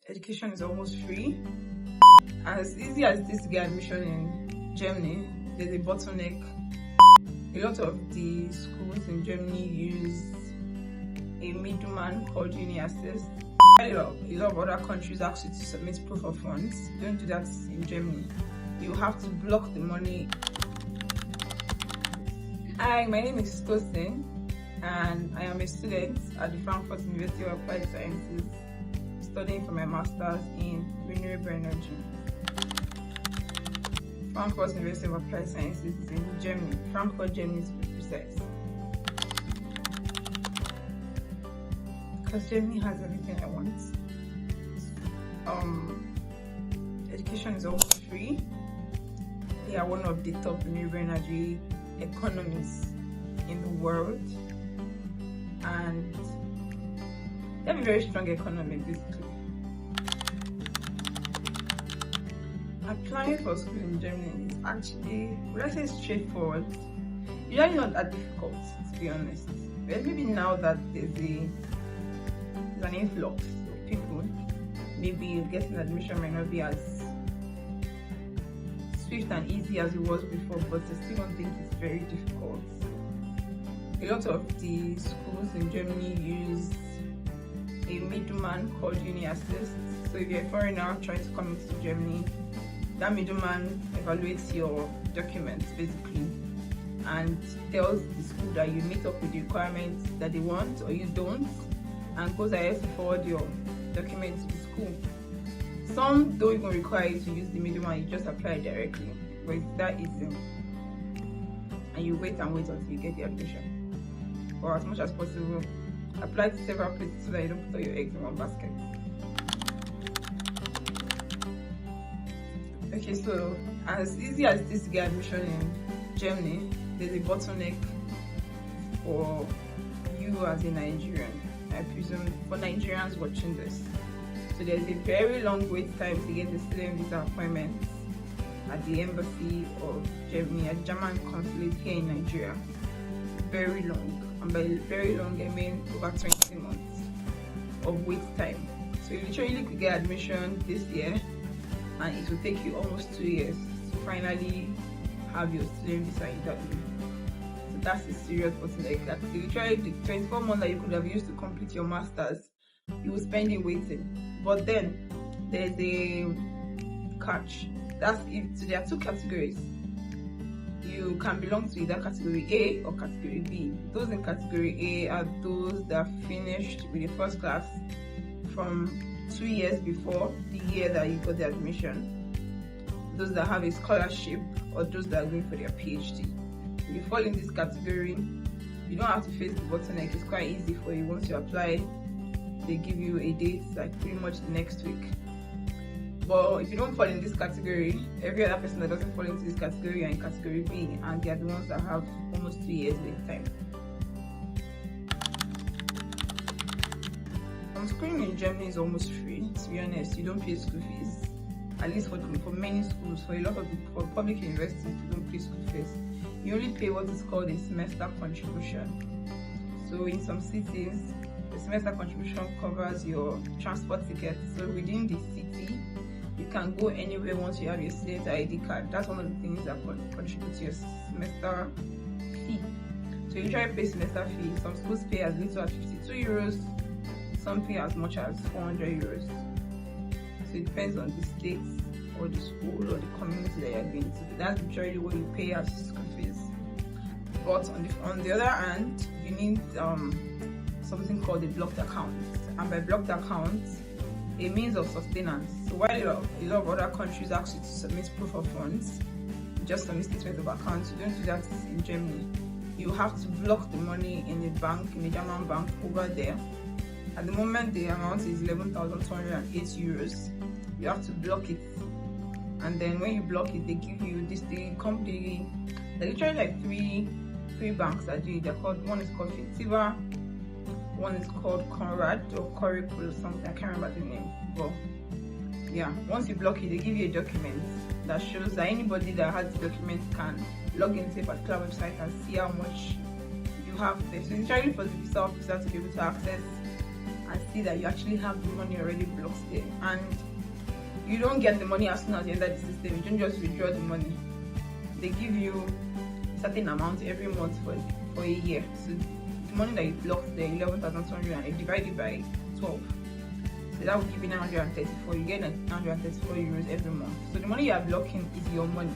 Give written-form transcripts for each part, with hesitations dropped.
education is almost free. As easy as it is to get admission in Germany, there's a bottleneck. A lot of the schools in Germany use a middleman called 𝗀𝗜𝗐𝗔. A lot of other countries ask you to submit proof of funds. Don't do that in Germany. You have to block the money. Hi, my name is 𝗀𝗏𝗏 and I am a student at the Frankfurt University of Applied Sciences, studying for my master's in renewable energy. Frankfurt University of Applied Sciences is in Germany, Frankfurt, Germany to be precise. Because Germany has everything I want. Education is also free. They are one of the top renewable energy economies in the world, and they have a very strong economy basically. Applying for school in Germany is actually, would I say, straightforward. Usually not that difficult, to be honest. But maybe now that there's an influx of people, maybe getting admission might not be as swift and easy as it was before, but I still don't think it's very difficult. A lot of the schools in Germany use a middleman called 𝗀𝗜𝗐𝗔. So if you're a foreigner trying to come into Germany, that middleman evaluates your documents basically and tells the school that you meet up with the requirements that they want or you don't, and goes ahead to forward your documents to the school. Some don't even require you to use the middleman, you just apply directly, but it's that easy. And you wait and wait until you get the admission. Or as much as possible, apply to several places so that you don't put all your eggs in one basket. Okay, so as easy as it is to get admission in Germany, there's a bottleneck for you as a Nigerian, I presume, for Nigerians watching this. So there's a very long wait time to get the student visa appointment at the embassy of Germany, at German consulate here in Nigeria. Very long, and by very long I mean over 20 months of wait time. So you literally could get admission this year, and it will take you almost 2 years to finally have your student visa in Dublin. So that's a serious bottleneck. That's literally the 24 months that you could have used to complete your masters, you will spend it waiting. But then there's a catch. That's it. So there are two categories. You can belong to either category A or category B. Those in category A are those that finished with the first class from 2 years before the year that you got the admission. Those that have a scholarship, or those that are going for their PhD. If you fall in this category, you don't have to face the bottleneck. It's quite easy for you. Once you apply, they give you a date like pretty much the next week. But if you don't fall in this category, every other person that doesn't fall into this category are in category B, and they are the ones that have almost 2 years wait time. Schooling in Germany is almost free, to be honest. You don't pay school fees, at least for many schools. For a lot of for public universities, you don't pay school fees. You only pay what is called a semester contribution. So in some cities, the semester contribution covers your transport tickets. So within the city, you can go anywhere once you have your student ID card. That's one of the things that contribute to your semester fee. So you try to pay semester fee. Some schools pay as little as €52. Some pay as much as €400. So it depends on the state or the school or the community that you're going to. That's literally what you pay as school fees. But on the other hand, you need something called a blocked account. And by blocked account, a means of sustenance. So while a lot of other countries ask you to submit proof of funds, just submit statement of accounts, you don't do that in Germany. You have to block the money in a bank, in a German bank over there. At the moment, the amount is €11,208. You have to block it, and then when you block it, they give you this. They're literally like three banks that do it. They're called, one is called 𝗀𝗏𝗏, one is called 𝗀𝗲𝗏 or 𝗀𝗏𝗏 or something. I can't remember the name. But yeah, once you block it, they give you a document that shows that anybody that has the document can log into a particular website and see how much you have there. So it's literally for the visa officer to be able to access and see that you actually have the money already blocked there. And you don't get the money as soon as you enter the system. You don't just withdraw the money. They give you a certain amount every month for a year. So the money that you blocked there, 11,200, divided by 12. So that will give you 934. You get 934 euros every month. So the money you are blocking is your money.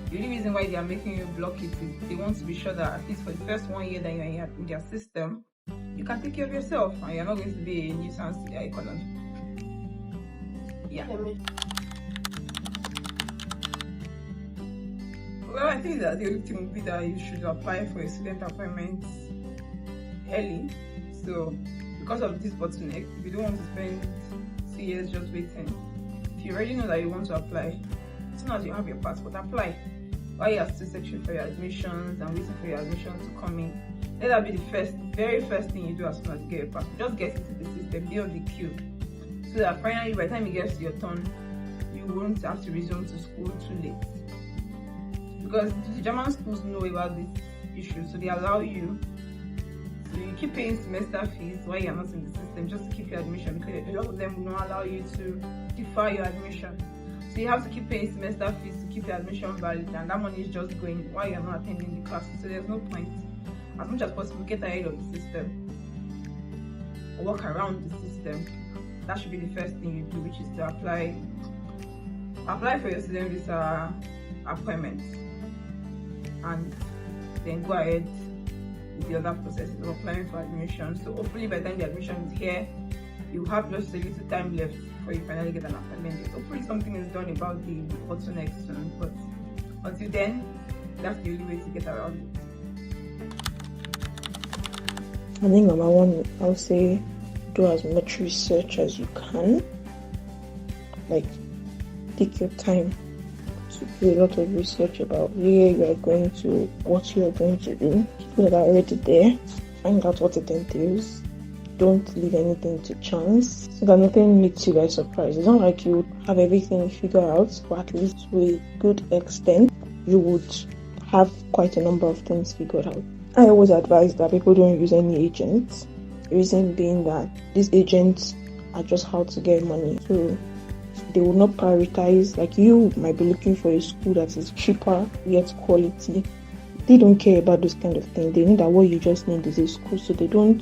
The only reason why they are making you block it is they want to be sure that at least for the first 1 year that you are in their system, you can take care of yourself and you're not going to be a nuisance to their economy. Yeah. Well, I think that the only thing would be that you should apply for a student appointment early. So, because of this bottleneck, if you don't want to spend 2 years just waiting, if you already know that you want to apply, as soon as you have your passport, apply. While you are still searching for your admissions and waiting for your admission to come in, let that be the very first thing you do as soon as you get your passport. Just get into the system, be on the queue, so that finally by the time it gets to your turn, you won't have to resume to school too late. Because the German schools know about this issue, so they allow you. So you keep paying semester fees while you're not in the system just to keep your admission, because a lot of them will not allow you to defer your admission. So you have to keep paying semester fees to keep your admission valid, and that money is just going while you're not attending the classes. So there's no point. As much as possible, get ahead of the system or work around the system. That should be the first thing you do, which is to apply for your student visa appointment, and then go ahead with the other processes of applying for admission. So hopefully by the time the admission is here, you have just a little time left before you finally get an appointment. Hopefully something is done about the bottlenecks soon, but until then, that's the only way to get around it. I think number one, I would say do as much research as you can. Like, take your time to do a lot of research about where you are going to, what you are going to do. People that are already there, find out what it entails. Don't leave anything to chance, so that nothing meets you by surprise. It's not like you have everything figured out, but at least to a good extent, you would have quite a number of things figured out. I always advise that people don't use any agents. The reason being that these agents are just how to get money. So they will not prioritize. Like, you might be looking for a school that is cheaper yet quality. They don't care about those kind of things. They know that what you just need is a school, so they don't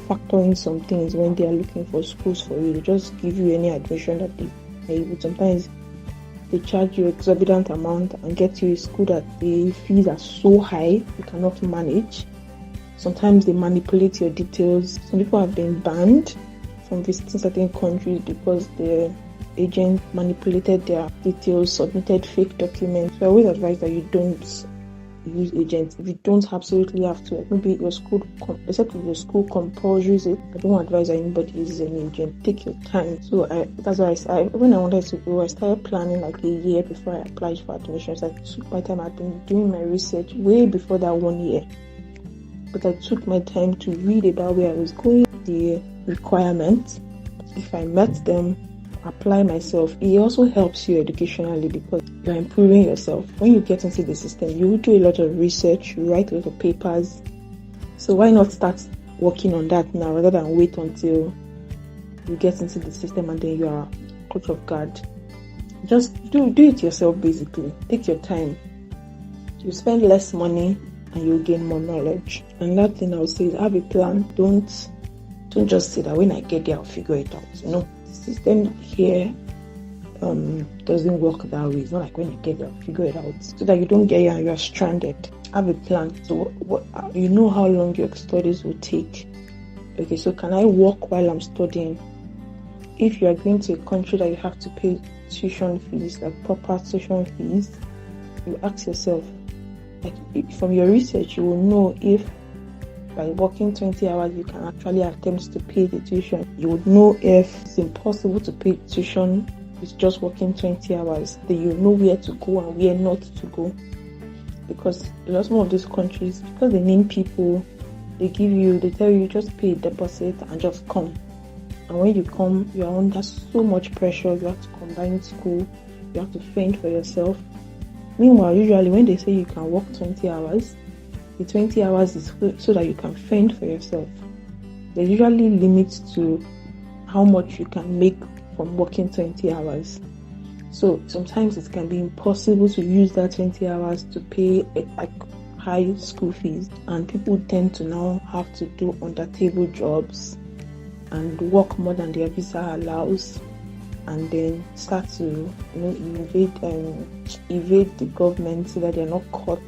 factor in some things when they are looking for schools for you. They just give you any admission that they are able. Sometimes they charge you exorbitant amount and get you a school that the fees are so high you cannot manage. Sometimes they manipulate your details. Some people have been banned from visiting certain countries because the agent manipulated their details, submitted fake documents. So I always advise that you don't use agents if you don't absolutely have to. Maybe your school, except if your school compulsories it, I don't advise that anybody uses an agent. Take your time. So that's why when I wanted to go, I started planning like a year before I applied for admissions. I took my time. I've been doing my research way before that 1 year, but I took my time to read about where I was going, the requirements. If I met them, apply myself. It also helps you educationally because you're improving yourself. When you get into the system, you will do a lot of research, you write a lot of papers. So why not start working on that now rather than wait until you get into the system and then you are caught off guard? Just do it yourself basically. Take your time. You spend less money and you'll gain more knowledge. And that thing I would say is have a plan. Don't just say that when I get there I'll figure it out. No. System here doesn't work that way. It's not like when you get there, figure it out, so that you don't get here and you're stranded. Have a plan. So you know how long your studies will take. Okay, so can I work while I'm studying? If you are going to a country that you have to pay tuition fees, like proper tuition fees, you ask yourself, like, from your research, you will know if by working 20 hours, you can actually attempt to pay the tuition. You would know if it's impossible to pay tuition with just working 20 hours. Then you know where to go and where not to go. Because some of these countries, because they name people, they tell you just pay a deposit and just come. And when you come, you are under so much pressure. You have to combine school. You have to fend for yourself. Meanwhile, usually when they say you can work 20 hours, the 20 hours is so that you can fend for yourself. there's usually limits to how much you can make from working 20 hours. So sometimes it can be impossible to use that 20 hours to pay like high school fees, and people tend to now have to do under-table jobs and work more than their visa allows, and then start to evade the government so that they're not caught.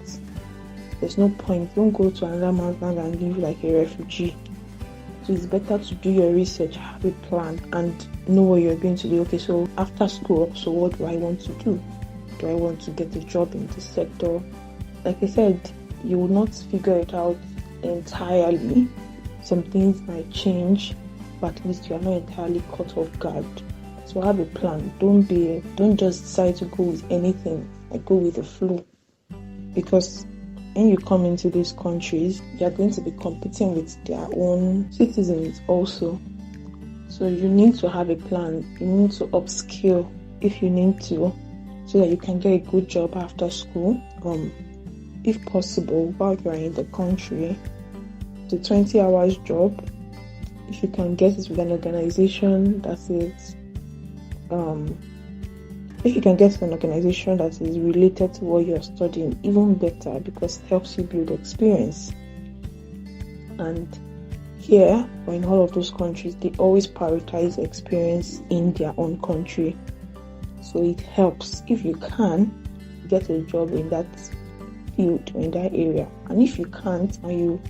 There's no point. Don't go to another man's land and live like a refugee. So it's better to do your research, have a plan, and know what you're going to do. Okay, so after school, so what do I want to do? Do I want to get a job in this sector? Like I said, you will not figure it out entirely. Some things might change, but at least you are not entirely caught off guard. So have a plan. Don't just decide to go with anything, like go with the flow. Because when you come into these countries, you are going to be competing with their own citizens also. So you need to have a plan. You need to upskill if you need to, so that you can get a good job after school. If possible, while you are in the country, the 20 hours job, if you can get it with an organization that is related to what you're studying, even better, because it helps you build experience. And here, or in all of those countries, they always prioritize experience in their own country. So it helps if you can get a job in that field or in that area. And if you can't, and you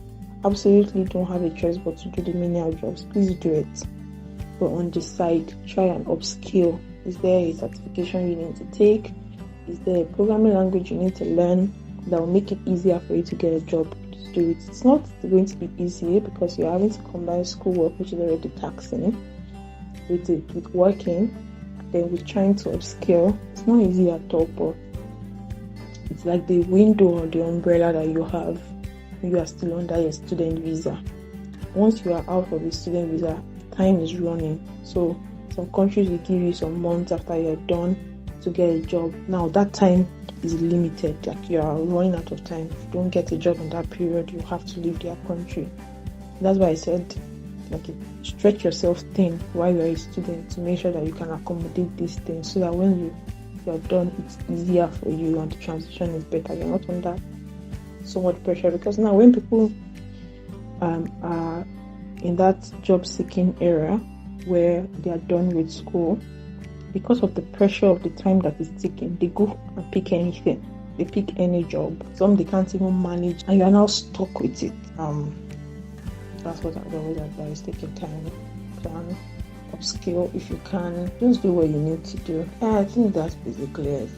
absolutely don't have a choice but to do the menial jobs, please do it. But on the side, try and upskill. Is there a certification you need to take? Is there a programming language you need to learn that will make it easier for you to get a job? Just do it. It's not going to be easy because you're having to combine schoolwork, which is already taxing, with working, then with trying to upskill. It's not easy at all, but it's like the window or the umbrella that you have when you are still under your student visa. Once you are out of the student visa, time is running. So some countries will give you some months after you're done to get a job. Now that time is limited, like you are running out of time. If you don't get a job in that period, you have to leave their country. That's why I said, like, stretch yourself thin while you're a student to make sure that you can accommodate these things, so that when you're done, it's easier for you and the transition is better. You're not under so much pressure, because now when people are in that job seeking era where they are done with school, because of the pressure of the time that is taken, they go and pick anything. They pick any job. Some they can't even manage, and you are now stuck with it. That's what I always advise. Take your time, plan, upskill if you can. Just do what you need to do. Yeah, I think that's basically it.